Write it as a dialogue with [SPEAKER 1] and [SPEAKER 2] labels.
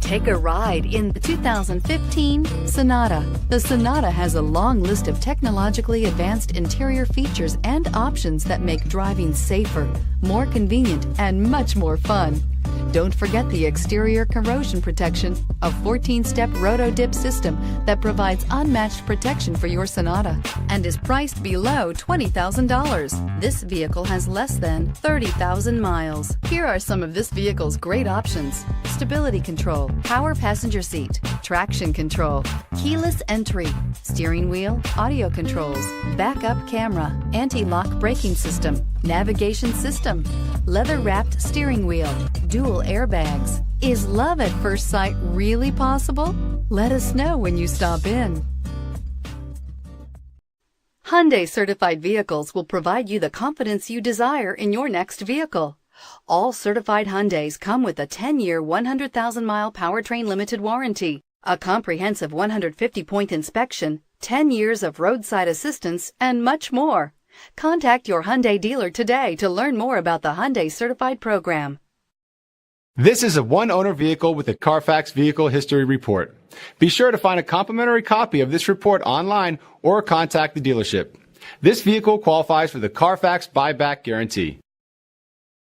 [SPEAKER 1] Take a ride in the 2015 Sonata. The Sonata has a long list of technologically advanced interior features and options that make driving safer, more convenient, and much more fun. Don't forget the exterior corrosion protection, a 14-step roto-dip system that provides unmatched protection for your Sonata and is priced below $20,000. This vehicle has less than 30,000 miles. Here are some of this vehicle's great options: stability control, power passenger seat, traction control, keyless entry, steering wheel audio controls, backup camera, anti-lock braking system, navigation system, leather-wrapped steering wheel, dual airbags. Is love at first sight really possible? Let us know when you stop in. Hyundai certified vehicles will provide you the confidence you desire in your next vehicle. All certified Hyundais come with a 10-year, 100,000-mile powertrain limited warranty, a comprehensive 150-point inspection, 10 years of roadside assistance, and much more. Contact your Hyundai dealer today to learn more about the Hyundai Certified program.
[SPEAKER 2] This is a one-owner vehicle with a Carfax Vehicle History Report. Be sure to find a complimentary copy of this report online or contact the dealership. This vehicle qualifies for the Carfax Buyback Guarantee.